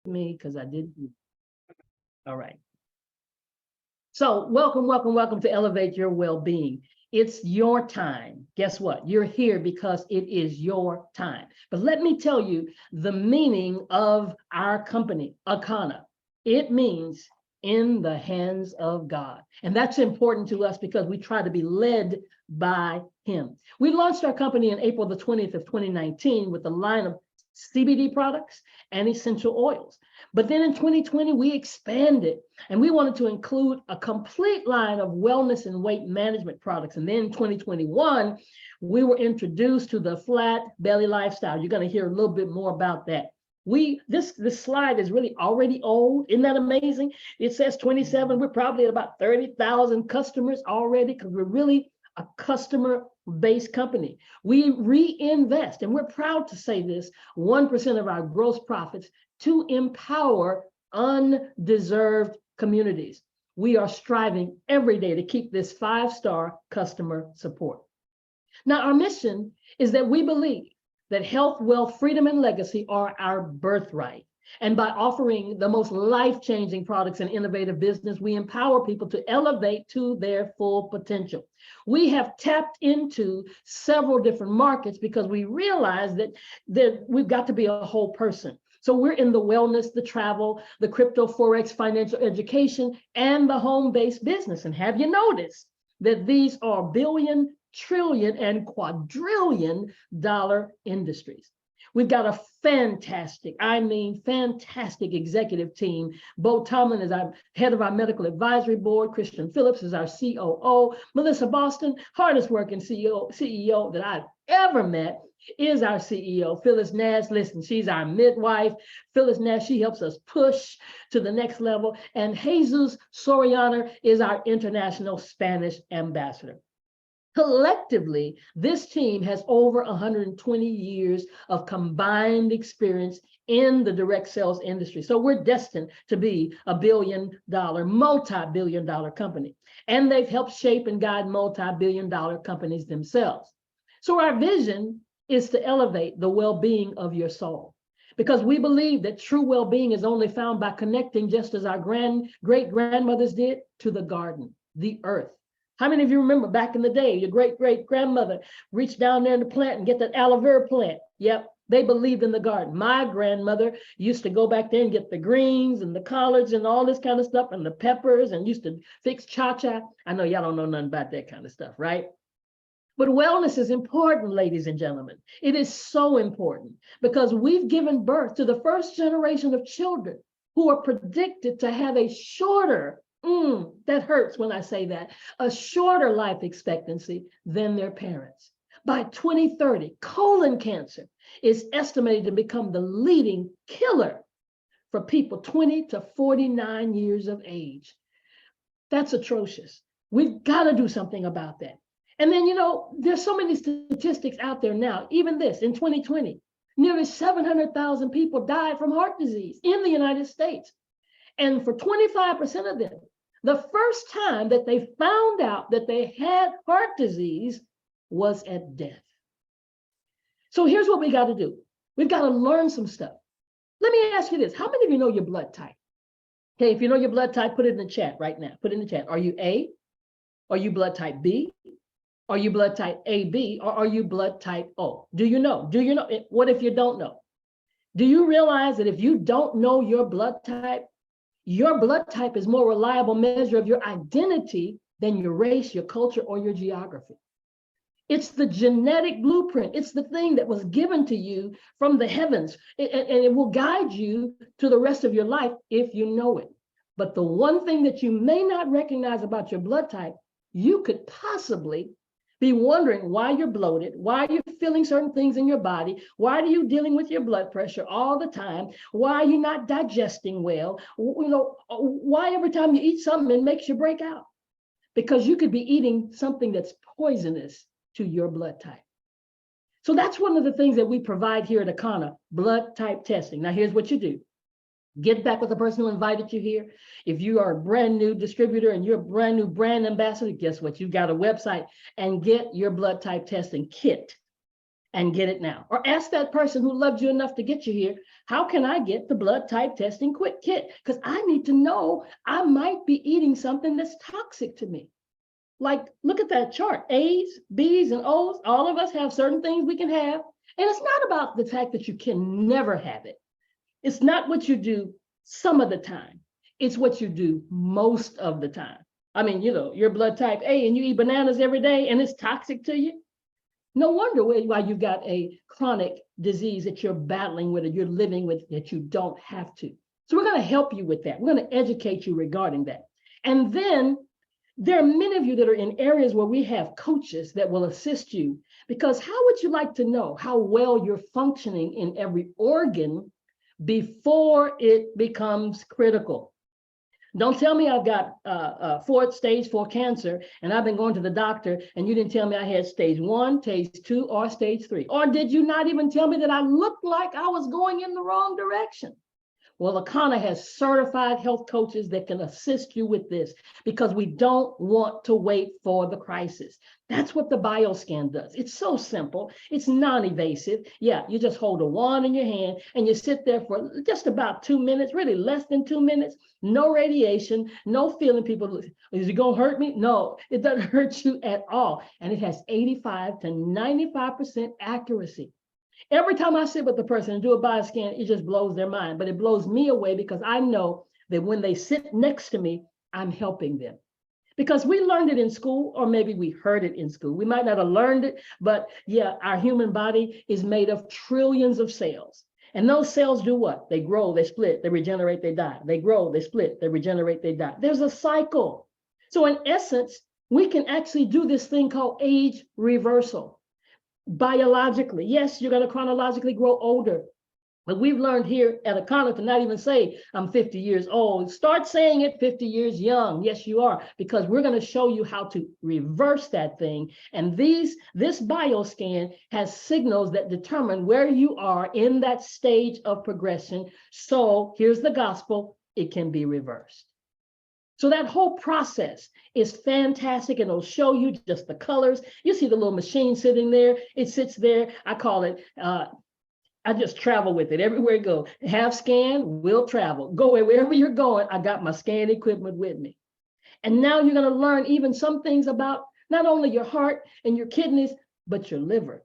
me because I didn't. All right. So welcome to Elevate Your Well-Being. It's your time. Guess what? You're here because it is your time. But let me tell you the meaning of our company, Akana. It means in the hands of God. And that's important to us because we try to be led by him. We launched our company on April the 20th of 2019 with a line of CBD products and essential oils. But then in 2020, we expanded and we wanted to include a complete line of wellness and weight management products. And then in 2021, we were introduced to the flat belly lifestyle. You're going to hear a little bit more about that. This slide is really already old. Isn't that amazing? It says 27. We're probably at about 30,000 customers already because we're really a customer-based company. We reinvest, and we're proud to say this, 1% of our gross profits to empower undeserved communities. We are striving every day to keep this 5-star customer support. Now, our mission is that we believe that health, wealth, freedom, and legacy are our birthright. And by offering the most life-changing products and innovative business, we empower people to elevate to their full potential. We have tapped into several different markets because we realize that we've got to be a whole person. So we're in the wellness, the travel, the crypto, Forex, financial education, and the home-based business. And have you noticed that these are billion, trillion, and quadrillion dollar industries? We've got a fantastic executive team. Bo Tomlin is our head of our medical advisory board. Christian Phillips is our COO. Melissa Boston, hardest working CEO that I've ever met, is our CEO. Phyllis Nash, listen, she's our midwife. Phyllis Nash, she helps us push to the next level. And Jesus Soriano is our international Spanish ambassador. Collectively, this team has over 120 years of combined experience in the direct sales industry. So we're destined to be a billion-dollar, multi-billion-dollar company. And they've helped shape and guide multi-billion-dollar companies themselves. So our vision is to elevate the well-being of your soul, because we believe that true well-being is only found by connecting, just as our great-grandmothers did, to the garden, the earth. How many of you remember back in the day, your great-great-grandmother reached down there in the plant and get that aloe vera plant? Yep, they believed in the garden. My grandmother used to go back there and get the greens and the collards and all this kind of stuff and the peppers and used to fix cha-cha. I know y'all don't know nothing about that kind of stuff, right? But wellness is important, ladies and gentlemen. It is so important because we've given birth to the first generation of children who are predicted to have a shorter, that hurts when I say that, a shorter life expectancy than their parents. By 2030, colon cancer is estimated to become the leading killer for people 20 to 49 years of age. That's atrocious. We've got to do something about that. And then, there's so many statistics out there now, even this, in 2020, nearly 700,000 people died from heart disease in the United States. And for 25% of them, the first time that they found out that they had heart disease was at death. So here's what we got to do. We've got to learn some stuff. Let me ask you this. How many of you know your blood type? Okay, if you know your blood type, put it in the chat right now. Put it in the chat. Are you A? Are you blood type B? Are you blood type AB? Or are you blood type O? Do you know? Do you know? What if you don't know? Do you realize that if you don't know your blood type is more reliable measure of your identity than your race, your culture, or your geography? It's the genetic blueprint. It's the thing that was given to you from the heavens, and it will guide you to the rest of your life if you know it. But the one thing that you may not recognize about your blood type, you could possibly be wondering why you're bloated, why you're feeling certain things in your body, why are you dealing with your blood pressure all the time, why are you not digesting well, why every time you eat something it makes you break out? Because you could be eating something that's poisonous to your blood type. So that's one of the things that we provide here at Akana, blood type testing. Now here's what you do. Get back with the person who invited you here. If you are a brand new distributor and you're a brand new brand ambassador, guess what? You've got a website, and get your blood type testing kit. and get it now. Or ask that person who loved you enough to get you here, how can I get the blood type testing quick kit? Because I need to know I might be eating something that's toxic to me. Like, look at that chart. A's, B's, and O's, all of us have certain things we can have. And it's not about the fact that you can never have it. It's not what you do some of the time. It's what you do most of the time. I mean, you're blood type A and you eat bananas every day and it's toxic to you. No wonder why you got a chronic disease that you're battling with or you're living with that you don't have to. So we're going to help you with that. We're going to educate you regarding that. And then there are many of you that are in areas where we have coaches that will assist you, because how would you like to know how well you're functioning in every organ before it becomes critical? Don't tell me I've got stage 4 cancer and I've been going to the doctor and you didn't tell me I had stage 1, stage 2, or stage 3. Or did you not even tell me that I looked like I was going in the wrong direction? Well, Akana has certified health coaches that can assist you with this, because we don't want to wait for the crisis. That's what the BioScan does. It's so simple. It's non-invasive. Yeah, you just hold a wand in your hand and you sit there for just about 2 minutes, really less than 2 minutes. No radiation, no feeling. People, is it going to hurt me? No, it doesn't hurt you at all. And it has 85 to 95% accuracy. Every time I sit with the person and do a BioScan, it just blows their mind. But it blows me away because I know that when they sit next to me, I'm helping them. Because we learned it in school, or maybe we heard it in school. We might not have learned it, but yeah, our human body is made of trillions of cells. And those cells do what? They grow, they split, they regenerate, they die. They grow, they split, they regenerate, they die. There's a cycle. So in essence, we can actually do this thing called age reversal. Biologically, yes, you're going to chronologically grow older. But we've learned here at Akana to not even say I'm 50 years old. Start saying it 50 years young. Yes, you are, because we're going to show you how to reverse that thing. And this BioScan has signals that determine where you are in that stage of progression. So here's the gospel: it can be reversed. So that whole process is fantastic, and it'll show you just the colors. You see the little machine sitting there. It sits there. I call it, I just travel with it everywhere I go. Have scan, will travel. Go wherever you're going, I got my scan equipment with me. And now you're going to learn even some things about not only your heart and your kidneys, but your liver.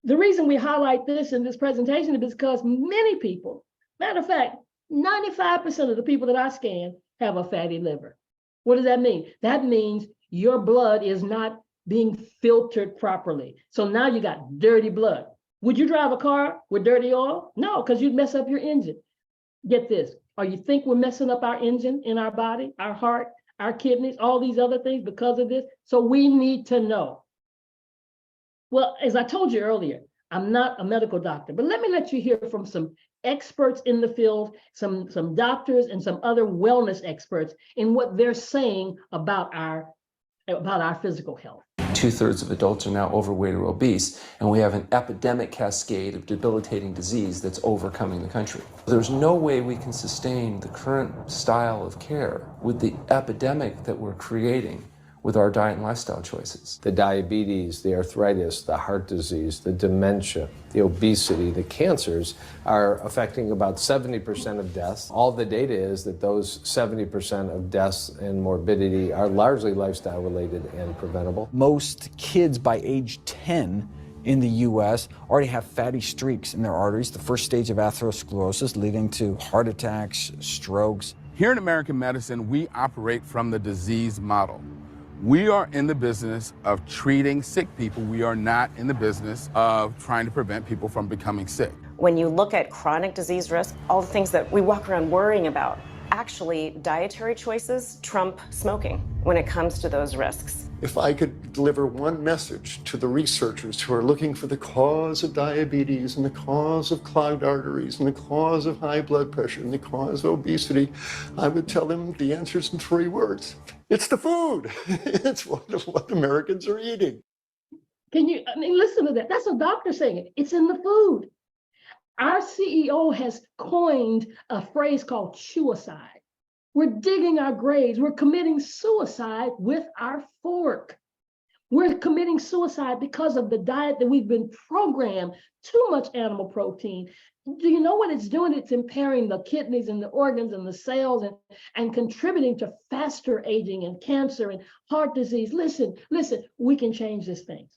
The reason we highlight this in this presentation is because many people, matter of fact, 95% of the people that I scan have a fatty liver. What does that mean? That means your blood is not being filtered properly. So now you got dirty blood. Would you drive a car with dirty oil? No, because you'd mess up your engine. Get this. Or you think we're messing up our engine in our body, our heart, our kidneys, all these other things because of this? So we need to know. Well, as I told you earlier, I'm not a medical doctor, but let me let you hear from some experts in the field, some doctors and some other wellness experts in what they're saying about our physical health. 2/3 of adults are now overweight or obese, and we have an epidemic cascade of debilitating disease that's overcoming the country. There's no way we can sustain the current style of care with the epidemic that we're creating with our diet and lifestyle choices. The diabetes, the arthritis, the heart disease, the dementia, the obesity, the cancers are affecting about 70% of deaths. All the data is that those 70% of deaths and morbidity are largely lifestyle related and preventable. Most kids by age 10 in the US already have fatty streaks in their arteries, the first stage of atherosclerosis leading to heart attacks, strokes. Here in American medicine, we operate from the disease model. We are in the business of treating sick people. We are not in the business of trying to prevent people from becoming sick. When you look at chronic disease risk, all the things that we walk around worrying about, actually dietary choices trump smoking when it comes to those risks. If I could deliver one message to the researchers who are looking for the cause of diabetes and the cause of clogged arteries and the cause of high blood pressure and the cause of obesity, I would tell them the answer's in 3 words. It's the food. It's what Americans are eating. Listen to that. That's a doctor saying it. It's in the food. Our CEO has coined a phrase called chewicide. We're digging our graves. We're committing suicide with our fork. We're committing suicide because of the diet that we've been programmed, too much animal protein. Do you know what it's doing? It's impairing the kidneys and the organs and the cells and contributing to faster aging and cancer and heart disease. Listen, we can change these things.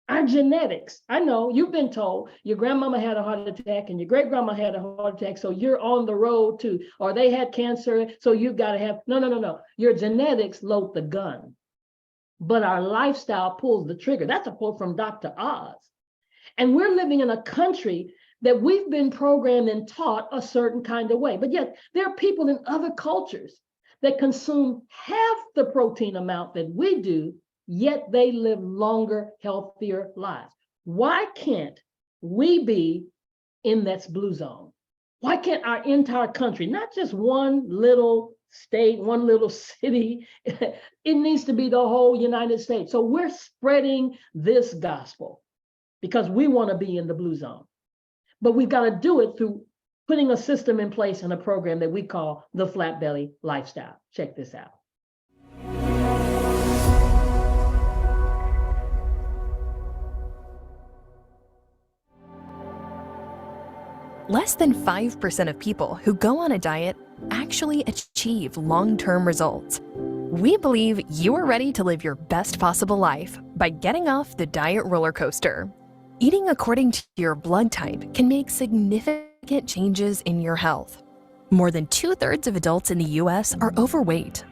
Our genetics, I know you've been told your grandmama had a heart attack and your great grandma had a heart attack, so you're on the road to, or they had cancer, so you've got to have, no. Your genetics load the gun, but our lifestyle pulls the trigger. That's a quote from Dr. Oz. And we're living in a country that we've been programmed and taught a certain kind of way, but yet there are people in other cultures that consume half the protein amount that we do, yet they live longer, healthier lives. Why can't we be in that blue zone? Why can't our entire country, not just one little state, one little city, it needs to be the whole United States. So we're spreading this gospel because we want to be in the blue zone. But we've got to do it through putting a system in place and a program that we call the Flat Belly Lifestyle. Check this out. Less than 5% of people who go on a diet actually achieve long-term results. We believe you are ready to live your best possible life by getting off the diet roller coaster. Eating according to your blood type can make significant changes in your health. More than 2/3 of adults in the US are overweight.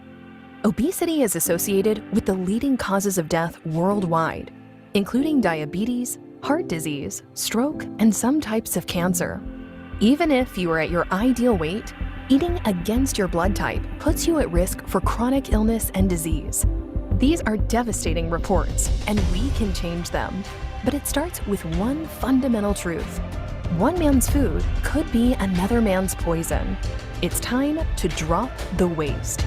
Obesity is associated with the leading causes of death worldwide, including diabetes, heart disease, stroke, and some types of cancer. Even if you are at your ideal weight, eating against your blood type puts you at risk for chronic illness and disease. These are devastating reports, and we can change them. But it starts with one fundamental truth. One man's food could be another man's poison. It's time to drop the waste.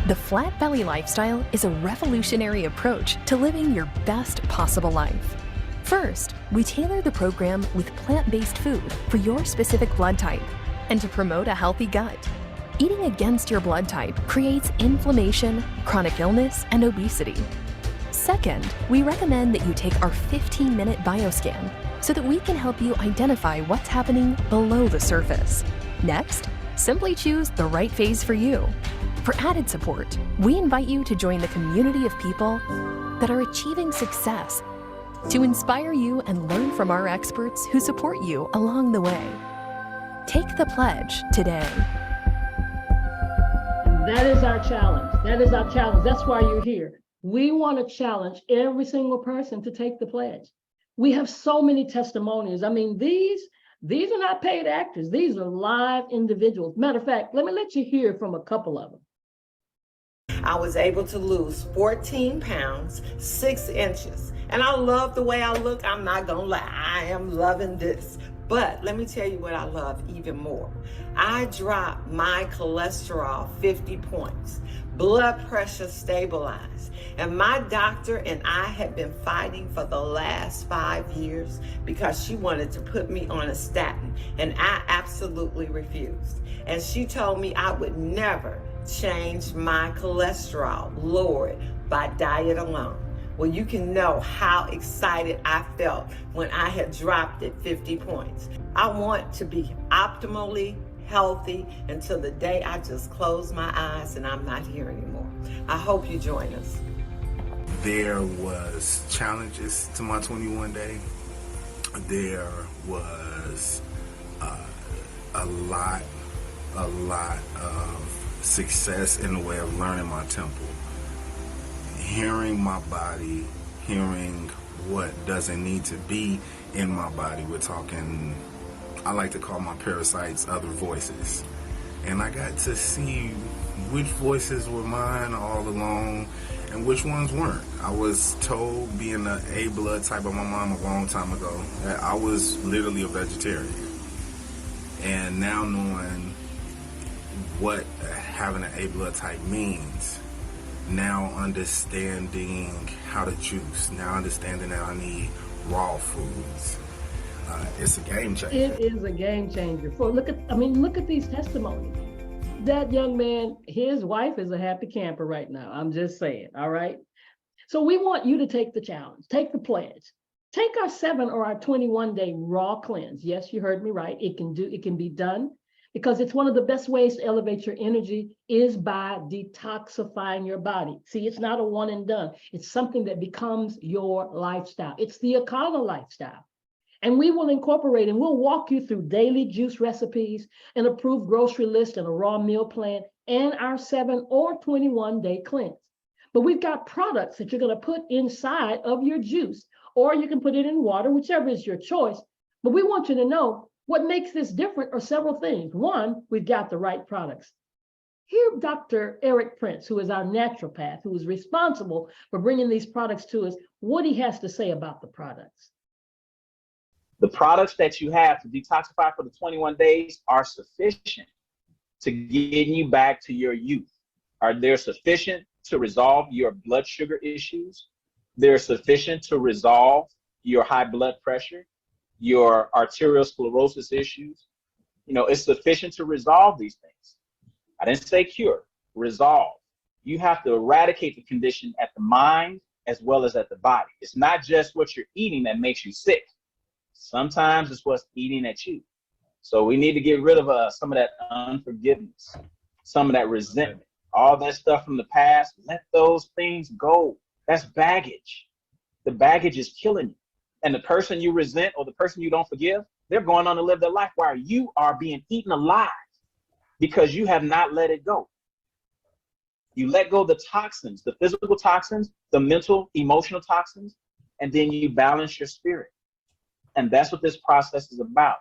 The Flat Belly Lifestyle is a revolutionary approach to living your best possible life. First, we tailor the program with plant-based food for your specific blood type and to promote a healthy gut. Eating against your blood type creates inflammation, chronic illness, and obesity. Second, we recommend that you take our 15-minute bioscan so that we can help you identify what's happening below the surface. Next, simply choose the right phase for you. For added support, we invite you to join the community of people that are achieving success to inspire you and learn from our experts who support you along the way. Take the pledge today. That is our challenge. That is our challenge. That's why you're here. We want to challenge every single person to take the pledge. We have so many testimonials. I mean, these are not paid actors. These are live individuals. Matter of fact, let me let you hear from a couple of them. I was able to lose 14 pounds, 6 inches. And I love the way I look. I'm not gonna lie, I am loving this. But let me tell you what I love even more. I dropped my cholesterol 50 points, blood pressure stabilized. And my doctor and I had been fighting for the last 5 years because she wanted to put me on a statin, and I absolutely refused. And she told me I would never change my cholesterol, lower it by diet alone. Well, you can know how excited I felt when I had dropped it 50 points. I want to be optimally healthy until the day I just close my eyes and I'm not here anymore. I hope you join us. There was challenges to my 21 day. There was a lot of success in the way of learning my temple. Hearing my body, hearing what doesn't need to be in my body. We're talking, I like to call my parasites other voices. And I got to see which voices were mine all along and which ones weren't. I was told, being an A blood type of my mom a long time ago, that I was literally a vegetarian. And now knowing what having an A blood type means, now understanding how to juice, now understanding that I need raw foods, it's a game changer. It is a game changer. Look at these testimonies. That young man, his wife is a happy camper right now. I'm just saying, all right? So we want you to take the challenge, take the pledge, take our 7 or our 21-day raw cleanse. Yes, you heard me right. It can be done because it's one of the best ways to elevate your energy is by detoxifying your body. See, it's not a one and done. It's something that becomes your lifestyle. It's the Akala lifestyle. And we will incorporate and we'll walk you through daily juice recipes, an approved grocery list and a raw meal plan, and our 7 or 21-day cleanse. But we've got products that you're going to put inside of your juice, or you can put it in water, whichever is your choice. But we want you to know what makes this different are several things. One, we've got the right products. Here, Dr. Eric Prince, who is our naturopath, who is responsible for bringing these products to us, what he has to say about the products. The products that you have to detoxify for the 21 days are sufficient to get you back to your youth. Are they sufficient to resolve your blood sugar issues? They're sufficient to resolve your high blood pressure, your arterial sclerosis issues. You know, it's sufficient to resolve these things. I didn't say cure, resolve. You have to eradicate the condition at the mind as well as at the body. It's not just what you're eating that makes you sick. Sometimes it's what's eating at you. So we need to get rid of some of that unforgiveness, some of that resentment, all that stuff from the past. Let those things go. That's baggage. The baggage is killing you. And the person you resent or the person you don't forgive, they're going on to live their life while you are being eaten alive because you have not let it go. You let go of the toxins, the physical toxins, the mental, emotional toxins, and then you balance your spirit. And that's what this process is about.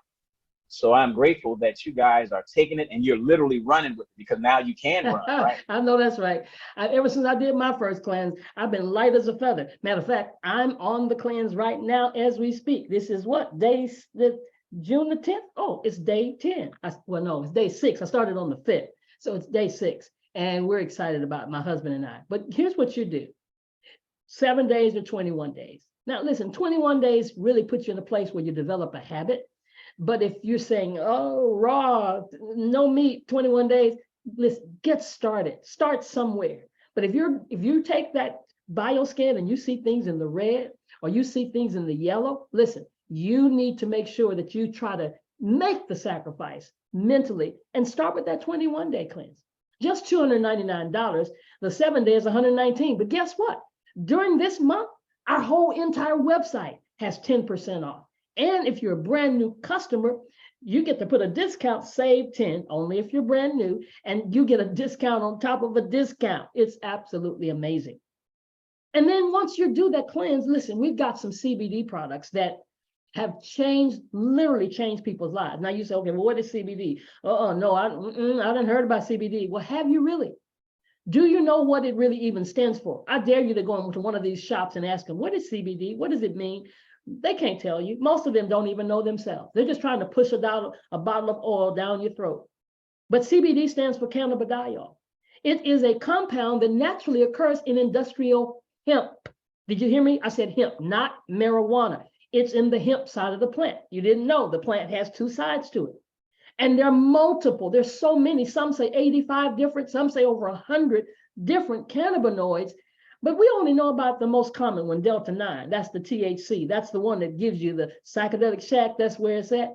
So I'm grateful that you guys are taking it and you're literally running with it because now you can run, right? I know that's right. Ever since I did my first cleanse, I've been light as a feather. Matter of fact, I'm on the cleanse right now as we speak. This is what, June the 10th? Oh, it's day 10. Well, no, it's day 6. I started on the 5th. So it's day 6. And we're excited about it, my husband and I. But here's what you do. 7 days or 21 days. Now, listen, 21 days really puts you in a place where you develop a habit. But if you're saying, oh, raw, no meat, 21 days, listen, get started. Start somewhere. But if you take that bioscan and you see things in the red or you see things in the yellow, listen, you need to make sure that you try to make the sacrifice mentally and start with that 21-day cleanse. Just $299. The 7 days, $119. But guess what? During this month, our whole entire website has 10% off. And if you're a brand new customer, you get to put a discount, save 10, only if you're brand new, and you get a discount on top of a discount. It's absolutely amazing. And then once you do that cleanse, listen, we've got some CBD products that have literally changed people's lives. Now you say, okay, well, what is CBD? No, I didn't heard about CBD. Well, have you really? Do you know what it really even stands for? I dare you to go into one of these shops and ask them, what is CBD? What does it mean? They can't tell you. Most of them don't even know themselves. They're just trying to push a bottle of oil down your throat. But CBD stands for cannabidiol. It is a compound that naturally occurs in industrial hemp. Did you hear me? I said hemp, not marijuana. It's in the hemp side of the plant. You didn't know the plant has 2 sides to it. And there are multiple, there's so many, some say 85 different, some say over 100 different cannabinoids, but we only know about the most common one, Delta-9. That's the THC. That's the one that gives you the psychedelic shack. That's where it's at.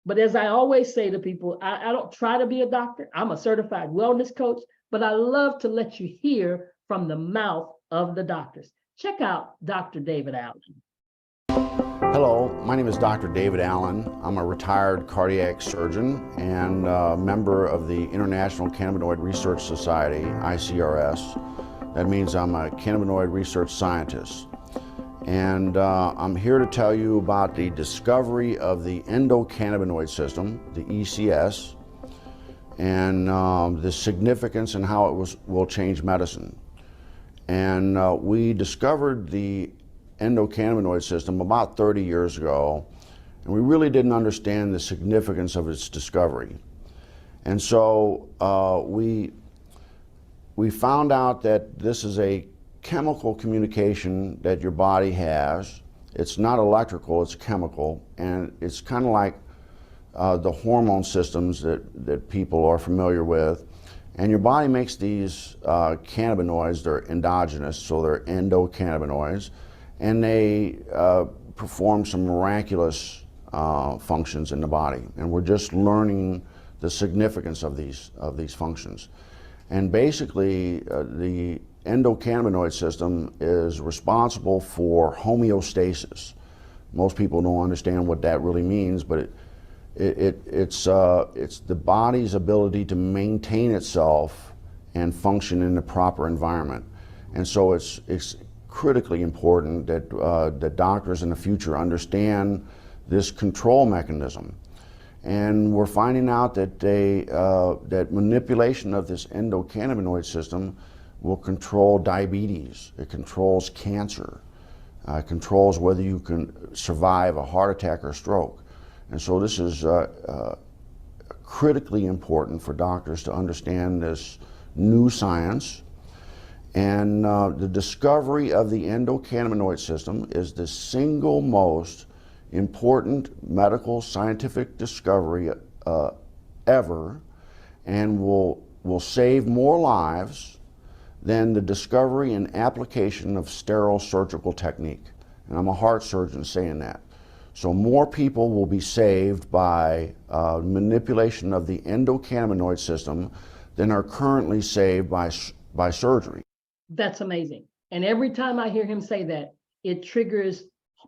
But as I always say to people, I don't try to be a doctor. I'm a certified wellness coach, but I love to let you hear from the mouth of the doctors. Check out Dr. David Allen. Hello, my name is Dr. David Allen. I'm a retired cardiac surgeon and a member of the International Cannabinoid Research Society, ICRS. That means I'm a cannabinoid research scientist. And I'm here to tell you about the discovery of the endocannabinoid system, the ECS, and the significance and how it will change medicine. And we discovered the endocannabinoid system about 30 years ago, and we really didn't understand the significance of its discovery. And so we found out that this is a chemical communication that your body has. It's not electrical, it's chemical, and it's kind of like the hormone systems that people are familiar with. And your body makes these cannabinoids, they're endogenous, so they're endocannabinoids, and they perform some miraculous functions in the body. And we're just learning the significance of these functions. And basically, the endocannabinoid system is responsible for homeostasis. Most people don't understand what that really means, but it's the body's ability to maintain itself and function in the proper environment. And so it's critically important that that doctors in the future understand this control mechanism. And we're finding out that that manipulation of this endocannabinoid system will control diabetes. It controls cancer. It controls whether you can survive a heart attack or stroke. And so this is critically important for doctors to understand this new science. And the discovery of the endocannabinoid system is the single most important medical scientific discovery ever, and will save more lives than the discovery and application of sterile surgical technique. And I'm a heart surgeon saying that. So more people will be saved by manipulation of the endocannabinoid system than are currently saved by surgery. That's amazing. And every time I hear him say that, it triggers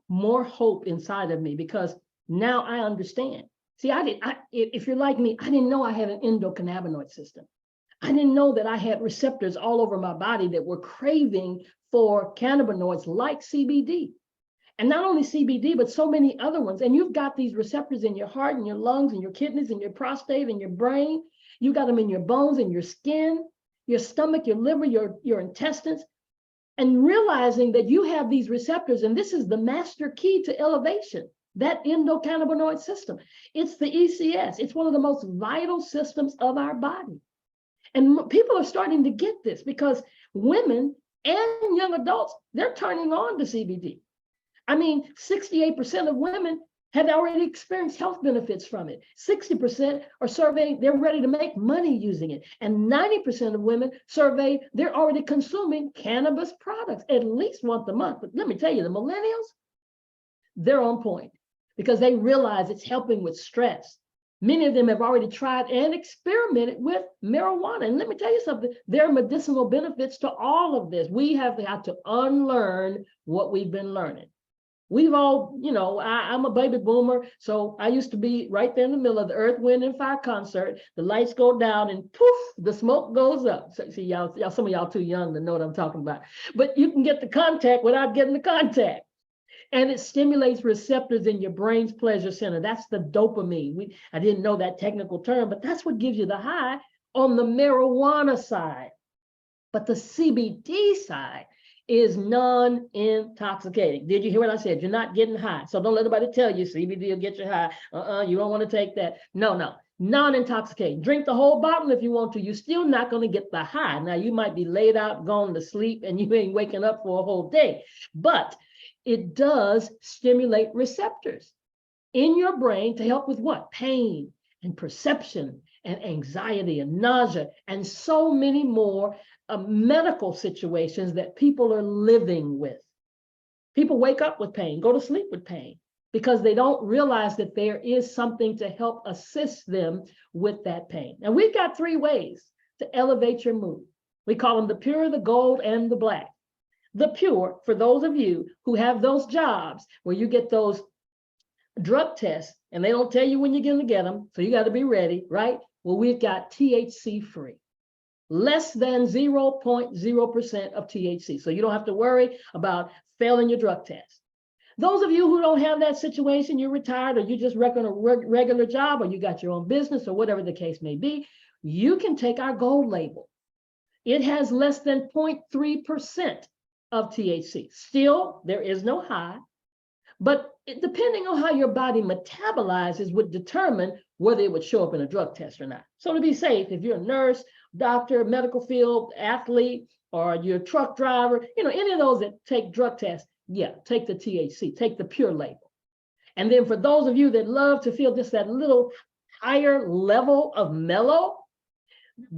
more hope inside of me, because now I understand. See, if you're like me, I didn't know I had an endocannabinoid system. I didn't know that I had receptors all over my body that were craving for cannabinoids like CBD. And not only CBD, but so many other ones. And you've got these receptors in your heart and your lungs and your kidneys and your prostate and your brain. You got them in your bones and your skin, your stomach, your liver, your intestines. And realizing that you have these receptors, and this is the master key to elevation, that endocannabinoid system. It's the ECS. It's one of the most vital systems of our body. And people are starting to get this, because women and young adults, they're turning on to CBD. I mean, 68% of women have already experienced health benefits from it. 60% are surveying, they're ready to make money using it. And 90% of women surveyed, they're already consuming cannabis products at least once a month. But let me tell you, the millennials, they're on point, because they realize it's helping with stress. Many of them have already tried and experimented with marijuana. And let me tell you something, there are medicinal benefits to all of this. We have to unlearn what we've been learning. We've all, I'm a baby boomer, so I used to be right there in the middle of the Earth, Wind, and Fire concert. The lights go down and poof, the smoke goes up. So, see, y'all, some of y'all too young to know what I'm talking about. But you can get the contact without getting the contact. And it stimulates receptors in your brain's pleasure center. That's the dopamine. I didn't know that technical term, but that's what gives you the high on the marijuana side. But the CBD side is non-intoxicating. Did you hear what I said? You're not getting high. So don't let anybody tell you CBD will get you high. You don't want to take that. No, non-intoxicating. Drink the whole bottle if you want to. You're still not going to get the high. Now, you might be laid out, going to sleep, and you ain't waking up for a whole day. But it does stimulate receptors in your brain to help with what? Pain and perception and anxiety and nausea and so many more medical situations that people are living with. People wake up with pain, go to sleep with pain, because they don't realize that there is something to help assist them with that pain. And we've got 3 ways to elevate your mood. We call them the pure, the gold, and the black. The pure, for those of you who have those jobs where you get those drug tests and they don't tell you when you're going to get them, so you got to be ready, right? Well, we've got THC free. Less than 0.0% of THC. So you don't have to worry about failing your drug test. Those of you who don't have that situation, you're retired, or you just work on a regular job, or you got your own business, or whatever the case may be, you can take our gold label. It has less than 0.3% of THC. Still, there is no high, but depending on how your body metabolizes would determine whether it would show up in a drug test or not. So to be safe, if you're a nurse, doctor, medical field, athlete, or you're a truck driver, any of those that take drug tests, yeah, take the THC, take the pure label. And then for those of you that love to feel just that little higher level of mellow,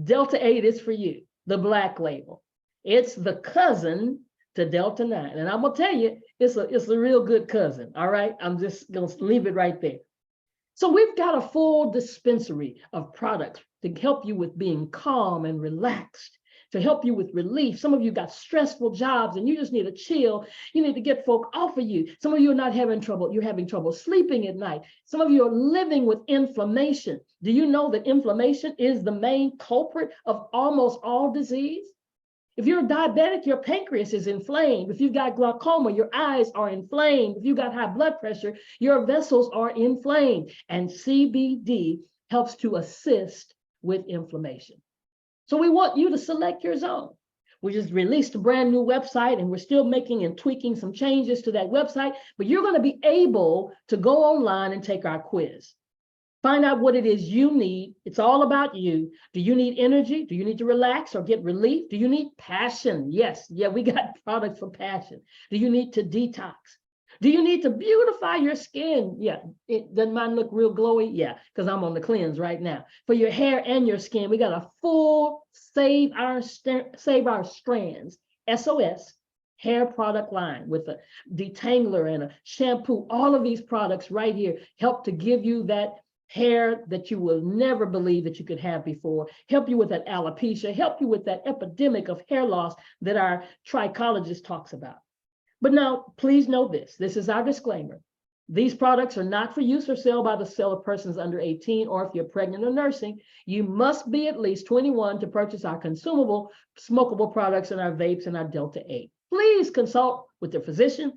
Delta 8 is for you, the black label. It's the cousin to Delta 9. And I'm gonna tell you, it's a real good cousin, all right? I'm just gonna leave it right there. So we've got a full dispensary of products to help you with being calm and relaxed, to help you with relief. Some of you got stressful jobs and you just need to chill. You need to get folk off of you. Some of you are not having trouble. You're having trouble sleeping at night. Some of you are living with inflammation. Do you know that inflammation is the main culprit of almost all disease? If you're diabetic, your pancreas is inflamed. If you've got glaucoma, your eyes are inflamed. If you've got high blood pressure, your vessels are inflamed. And CBD helps to assist with inflammation. So we want you to select your zone. We just released a brand new website and we're still making and tweaking some changes to that website, but you're going to be able to go online and take our quiz. Find out what it is you need. It's all about you. Do you need energy? Do you need to relax or get relief? Do you need passion? Yes. Yeah, we got products for passion. Do you need to detox? Do you need to beautify your skin? Yeah. Doesn't mine look real glowy? Yeah, because I'm on the cleanse right now. For your hair and your skin, we got a full Save Our Strands, SOS, hair product line with a detangler and a shampoo. All of these products right here help to give you that hair that you will never believe that you could have before, help you with that alopecia, help you with that epidemic of hair loss that our trichologist talks about. But now, please know this. This is our disclaimer. These products are not for use or sale by the sale of persons under 18, or if you're pregnant or nursing, you must be at least 21 to purchase our consumable, smokable products and our vapes and our Delta 8. Please consult with your physician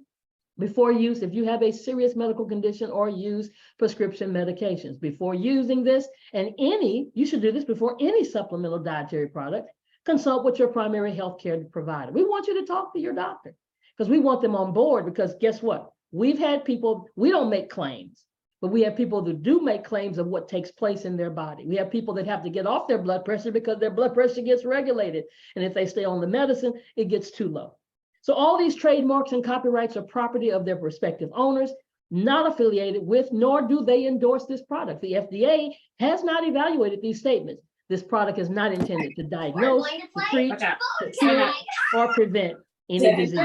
before use if you have a serious medical condition or use prescription medications. Before using this, and you should do this before any supplemental dietary product, consult with your primary health care provider. We want you to talk to your doctor because we want them on board, because guess what? We've had people, we don't make claims, but we have people that do make claims of what takes place in their body. We have people that have to get off their blood pressure because their blood pressure gets regulated. And if they stay on the medicine, it gets too low. So all these trademarks and copyrights are property of their respective owners, not affiliated with, nor do they endorse this product. The FDA has not evaluated these statements. This product is not intended to diagnose, to treat, to cure, or prevent any disease.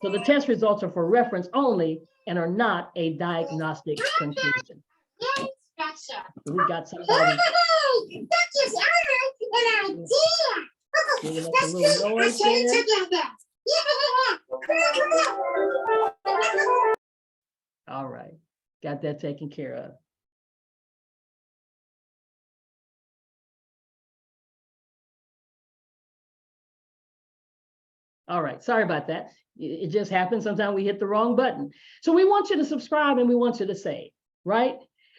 So the test results are for reference only and are not a diagnostic conclusion. We got somebody. Giving us a little noise there. All right, got that taken care of. All right, sorry about that. It just happens. Sometimes we hit the wrong button. So we want you to subscribe and we want you to save, right?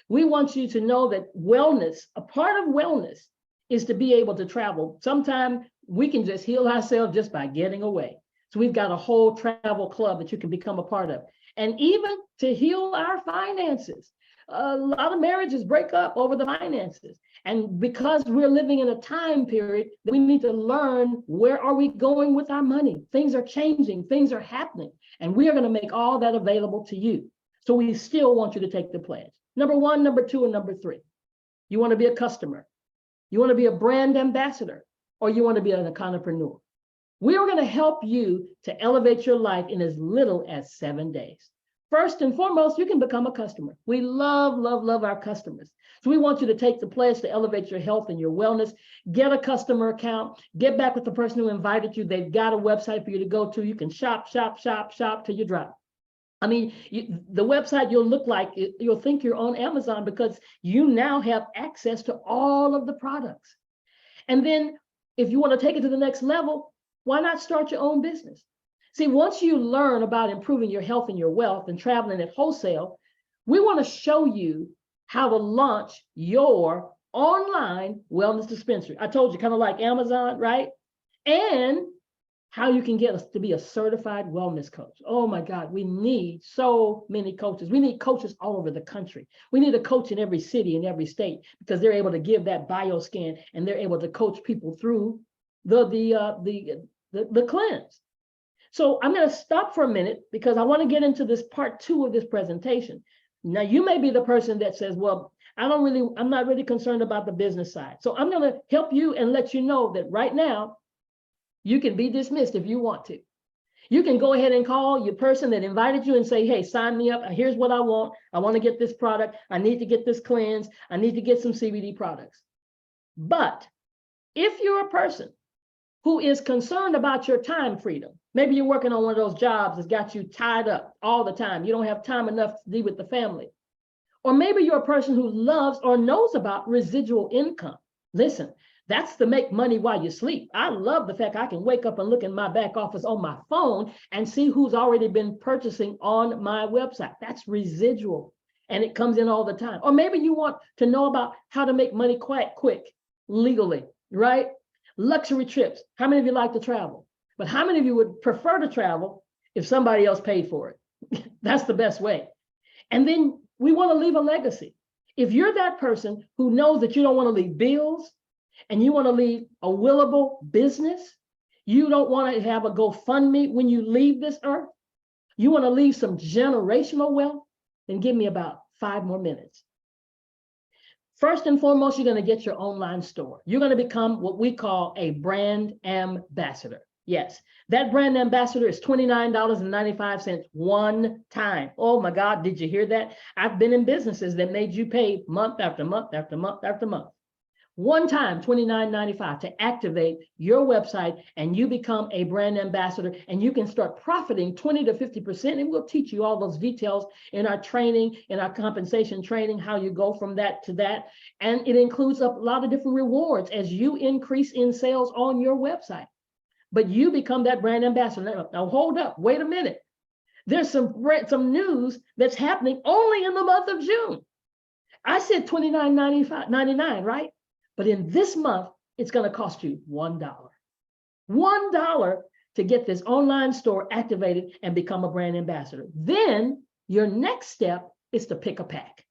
We want you to know that wellness, a part of wellness is to be able to travel. Sometimes we can just heal ourselves just by getting away. So we've got a whole travel club that you can become a part of. And even to heal our finances. A lot of marriages break up over the finances. And because we're living in a time period, we need to learn, where are we going with our money? Things are changing, things are happening, and we are going to make all that available to you. So we still want you to take the pledge. Number 1, number 2, and number 3. You want to be a customer. You want to be a brand ambassador, or you want to be an entrepreneur. We are going to help you to elevate your life in as little as 7 days. First and foremost, you can become a customer. We love, love, love our customers. So we want you to take the pledge to elevate your health and your wellness. Get a customer account. Get back with the person who invited you. They've got a website for you to go to. You can shop, shop, shop, shop till you drop. I mean, the website, you'll think you're on Amazon because you now have access to all of the products. And then if you want to take it to the next level, why not start your own business? See, once you learn about improving your health and your wealth and traveling at wholesale, we want to show you how to launch your online wellness dispensary. I told you, kind of like Amazon, right? And how you can get us to be a certified wellness coach. Oh my God, we need so many coaches. We need coaches all over the country. We need a coach in every city and every state because they're able to give that bioscan and they're able to coach people through the cleanse. So I'm going to stop for a minute because I want to get into this part 2 of this presentation. Now, you may be the person that says, well, I'm not really concerned about the business side. So I'm going to help you and let you know that right now, you can be dismissed if you want to. You can go ahead and call your person that invited you and say, hey, sign me up. Here's what I want. I want to get this product. I need to get this cleanse. I need to get some CBD products. But if you're a person who is concerned about your time freedom, maybe you're working on one of those jobs that's got you tied up all the time. You don't have time enough to be with the family. Or maybe you're a person who loves or knows about residual income. Listen, that's to make money while you sleep. I love the fact I can wake up and look in my back office on my phone and see who's already been purchasing on my website. That's residual, and it comes in all the time. Or maybe you want to know about how to make money quite quick, legally, right? Luxury trips. How many of you like to travel? But how many of you would prefer to travel if somebody else paid for it? That's the best way. And then we want to leave a legacy. If you're that person who knows that you don't want to leave bills, and you want to leave a willable business, you don't want to have a GoFundMe when you leave this earth, you want to leave some generational wealth, then give me about 5 more minutes. First and foremost, you're going to get your online store. You're going to become what we call a brand ambassador. Yes, that brand ambassador is $29.95 one time. Oh my God, did you hear that? I've been in businesses that made you pay month after month after month after month. One time, $29.95 to activate your website, and you become a brand ambassador, and you can start profiting 20 to 50%. And we'll teach you all those details in our training, in our compensation training, how you go from that to that. And it includes a lot of different rewards as you increase in sales on your website. But you become that brand ambassador. Now hold up, wait a minute. There's some news that's happening only in the month of June. I said $29.99, right? But in this month, it's going to cost you $1. $1 to get this online store activated and become a brand ambassador. Then your next step is to pick a pack.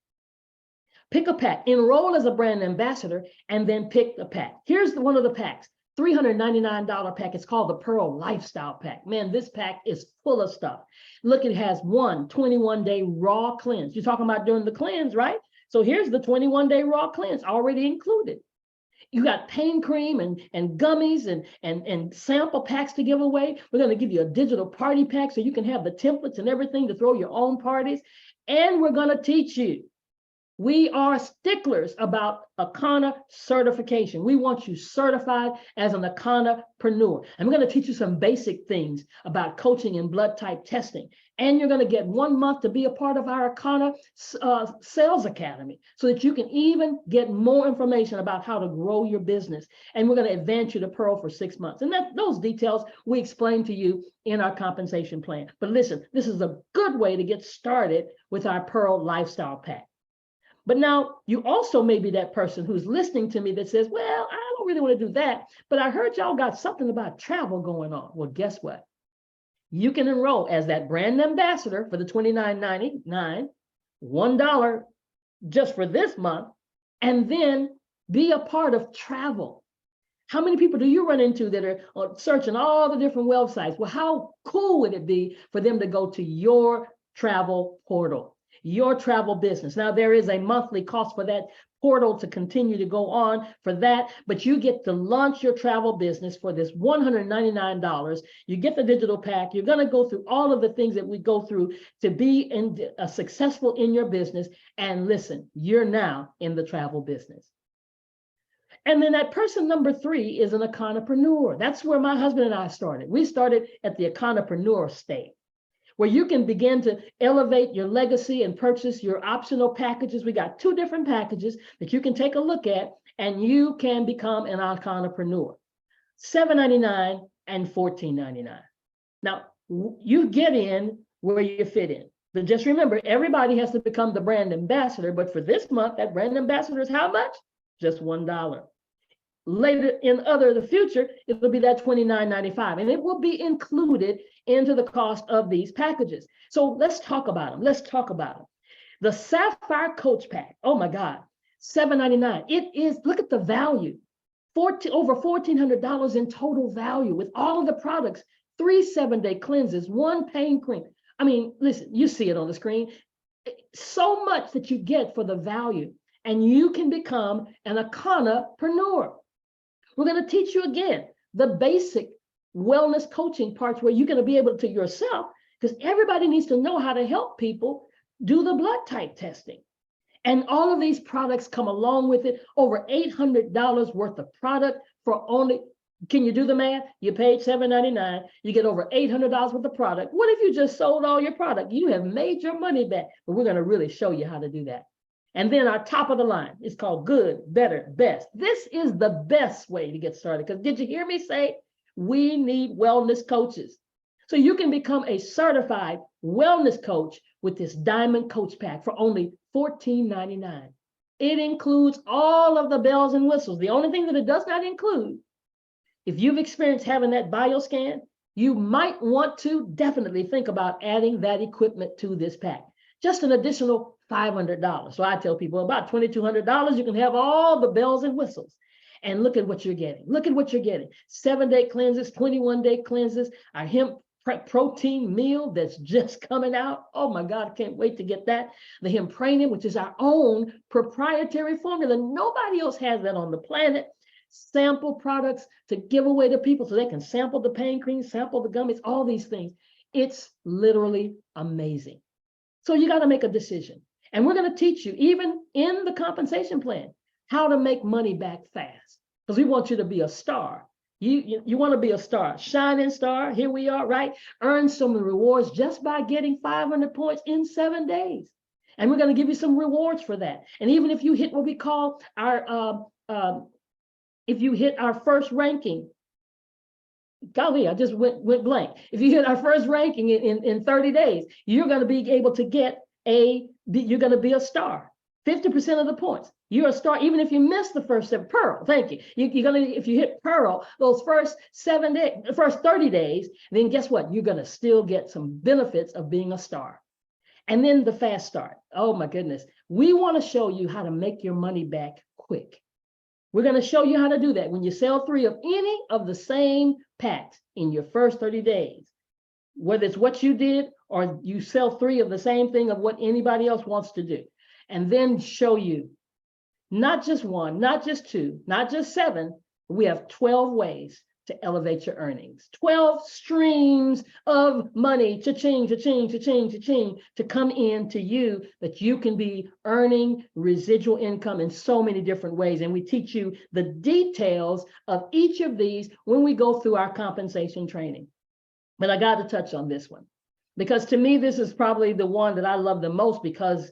Pick a pack, enroll as a brand ambassador, and then pick the pack. Here's one of the packs, $399 pack. It's called the Pearl Lifestyle Pack. Man, this pack is full of stuff. Look, it has 21-day raw cleanse. You're talking about doing the cleanse, right? So here's the 21-day raw cleanse already included. You got pain cream and gummies and sample packs to give away. We're going to give you a digital party pack so you can have the templates and everything to throw your own parties. And we're going to teach you. We are sticklers about Akana certification. We want you certified as an Akanapreneur. And we're going to teach you some basic things about coaching and blood type testing. And you're going to get 1 month to be a part of our Akana Sales Academy so that you can even get more information about how to grow your business. And we're going to advance you to Pearl for 6 months. And those details we explain to you in our compensation plan. But listen, this is a good way to get started with our Pearl Lifestyle Pack. But now you also may be that person who's listening to me that says, well, I don't really want to do that, but I heard y'all got something about travel going on. Well, guess what? You can enroll as that brand ambassador for the $29.99, $1 just for this month, and then be a part of travel. How many people do you run into that are searching all the different websites? Well, how cool would it be for them to go to your travel portal? Your travel business. Now, there is a monthly cost for that portal to continue to go on for that, but you get to launch your travel business for this $199. You get the digital pack. You're going to go through all of the things that we go through to be successful in your business. And listen, you're now in the travel business. And then that person number 3 is an Akanapreneur. That's where my husband and I started. We started at the Akanapreneur state, where you can begin to elevate your legacy and purchase your optional packages. We got 2 different packages that you can take a look at, and you can become an Akanapreneur, $7.99 and $14.99. Now, you get in where you fit in. But just remember, everybody has to become the brand ambassador. But for this month, that brand ambassador is how much? Just $1. Later in the future, it will be that $29.95, and it will be included into the cost of these packages. So let's talk about them. Let's talk about them. The Sapphire Coach Pack. Oh my God, $7.99. It is, look at the value, over $1,400 in total value with all of the products, 3 7-day cleanses, 1 pain cream. I mean, listen, you see it on the screen. So much that you get for the value. and you can become an Akanapreneur. We're going to teach you again the basic wellness coaching parts where you're going to be able to yourself, because everybody needs to know how to help people do the blood type testing. And all of these products come along with it, over $800 worth of product for only, can you do the math? You paid $7.99, you get over $800 worth of product. What if you just sold all your product? You have made your money back, but we're going to really show you how to do that. And then our top of the line is called Good, Better, Best. This is the best way to get started, because did you hear me say we need wellness coaches? So you can become a certified wellness coach with this Diamond Coach Pack for only $14.99. It includes all of the bells and whistles. The only thing that it does not include, if you've experienced having that bioscan, you might want to definitely think about adding that equipment to this pack. Just an additional $500. So I tell people about $2,200, you can have all the bells and whistles. And look at what you're getting. Look at what you're getting. 7-day cleanses, 21-day cleanses, our hemp protein meal that's just coming out. Oh my God, I can't wait to get that. The Hempranium, which is our own proprietary formula. Nobody else has that on the planet. Sample products to give away to people so they can sample the pain cream, sample the gummies, all these things. It's literally amazing. So you got to make a decision. And we're going to teach you, even in the compensation plan, how to make money back fast. Because we want you to be a star. You want to be a star, shining star. Here we are, right? Earn some rewards just by getting 500 points in 7 days. And we're going to give you some rewards for that. And even if you hit what we call our, if you hit our first ranking, golly, I just went blank. If you hit our first ranking in 30 days, you're going to be able to get you're going to be a star. 50% of the points. You're a star, even if you miss the first 7. Pearl, thank you. You're gonna, if you hit Pearl, those first 30 days, then guess what? You're gonna still get some benefits of being a star. And then the fast start. Oh my goodness. We want to show you how to make your money back quick. We're going to show you how to do that when you sell 3 of any of the same packs in your first 30 days, whether it's what you did or you sell 3 of the same thing of what anybody else wants to do. And then show you not just 1, not just 2, not just 7, we have 12 ways to elevate your earnings, 12 streams of money, cha-ching, cha-ching, cha-ching, cha-ching, to come in to you that you can be earning residual income in so many different ways. And we teach you the details of each of these when we go through our compensation training. But I got to touch on this one, because to me, this is probably the one that I love the most, because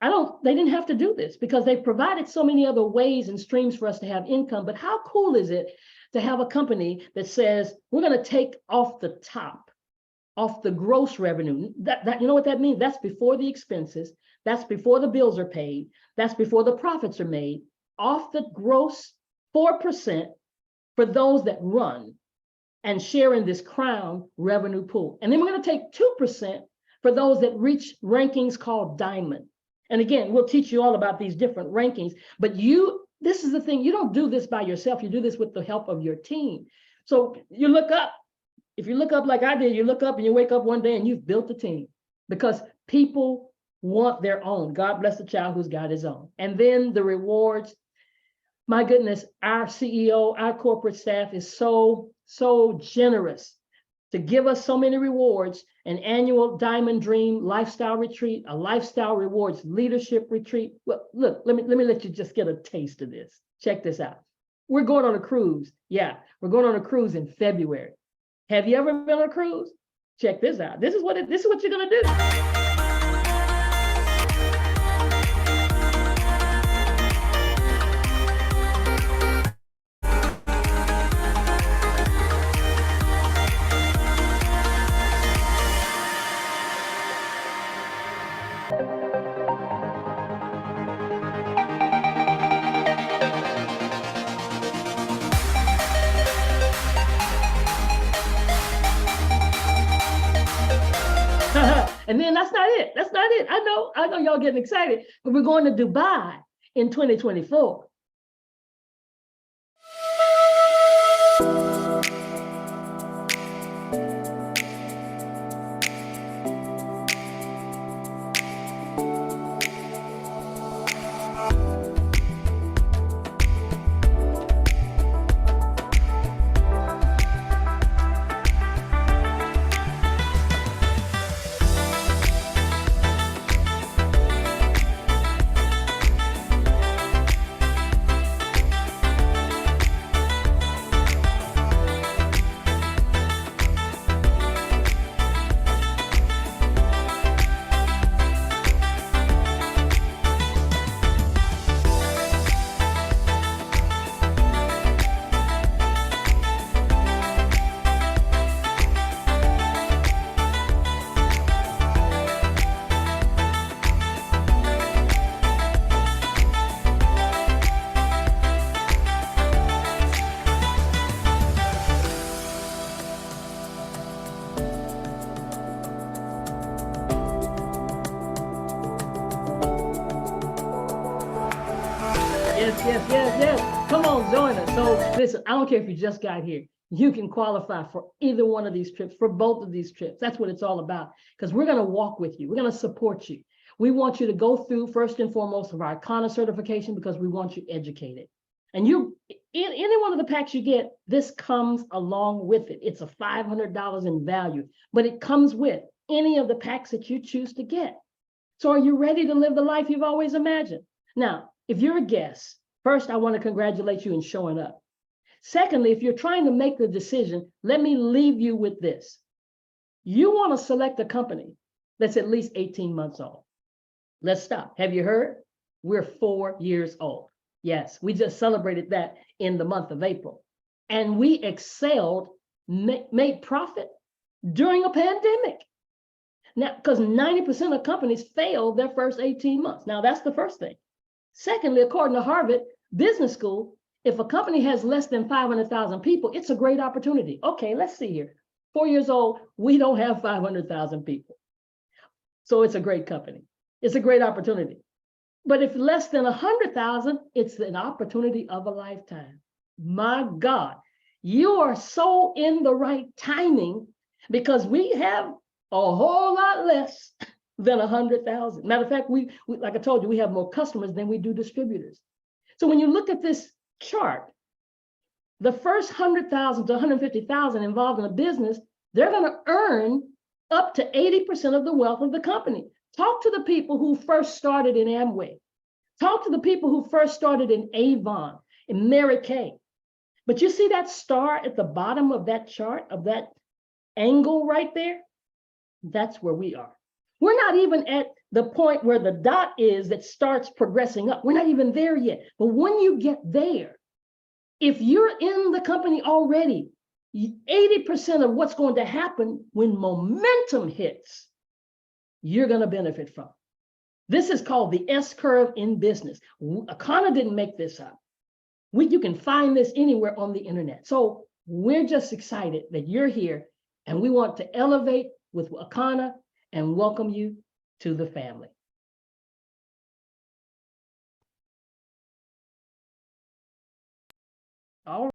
they didn't have to do this, because they've provided so many other ways and streams for us to have income. But how cool is it to have a company that says, we're going to take off the top, off the gross revenue. That you know what that means? That's before the expenses. That's before the bills are paid. That's before the profits are made. Off the gross 4% for those that run and share in this crown revenue pool. And then we're going to take 2% for those that reach rankings called Diamond. And again, we'll teach you all about these different rankings, but this is the thing, you don't do this by yourself, you do this with the help of your team. So you look up, if you look up like I did, you look up and you wake up one day and you've built a team, because people want their own. God bless the child who's got his own. And then the rewards, my goodness, our CEO, our corporate staff is so generous to give us so many rewards: an annual Diamond Dream lifestyle retreat, a lifestyle rewards leadership retreat. Well, look, let me let you just get a taste of this. Check this out. We're going on a cruise. Yeah, we're going on a cruise in February. Have you ever been on a cruise? Check this out. This is what you're gonna do. And then that's not it. That's not it. I know y'all getting excited, but we're going to Dubai in 2024. Listen, I don't care if you just got here. You can qualify for either one of these trips, for both of these trips. That's what it's all about, because we're going to walk with you. We're going to support you. We want you to go through, first and foremost, of our ICANA certification, because we want you educated. And you, in any one of the packs you get, this comes along with it. It's a $500 in value, but it comes with any of the packs that you choose to get. So are you ready to live the life you've always imagined? Now, if you're a guest, first, I want to congratulate you in showing up. Secondly, if you're trying to make the decision, let me leave you with this. You want to select a company that's at least 18 months old. Let's stop. Have you heard? We're 4 years old. Yes, we just celebrated that in the month of April. And we excelled, made profit during a pandemic. Now, because 90% of companies failed their first 18 months. Now, that's the first thing. Secondly, according to Harvard Business School, if a company has less than 500,000 people, it's a great opportunity. Okay, let's see here. 4 years old, we don't have 500,000 people. So it's a great company. It's a great opportunity. But if less than 100,000, it's an opportunity of a lifetime. My God, you are so in the right timing, because we have a whole lot less than 100,000. Matter of fact, we, like I told you, we have more customers than we do distributors. So when you look at this chart, the first 100,000 to 150,000 involved in a business, they're going to earn up to 80% of the wealth of the company. Talk to the people who first started in Amway. Talk to the people who first started in Avon, in Mary Kay. But you see that star at the bottom of that chart, of that angle right there? That's where we are. We're not even at the point where the dot is that starts progressing up. We're not even there yet. But when you get there, if you're in the company already, 80% of what's going to happen when momentum hits, you're going to benefit from. This is called the S curve in business. ICANA didn't make this up. You can find this anywhere on the internet. So we're just excited that you're here, and we want to elevate with ICANA and welcome you to the family. All right.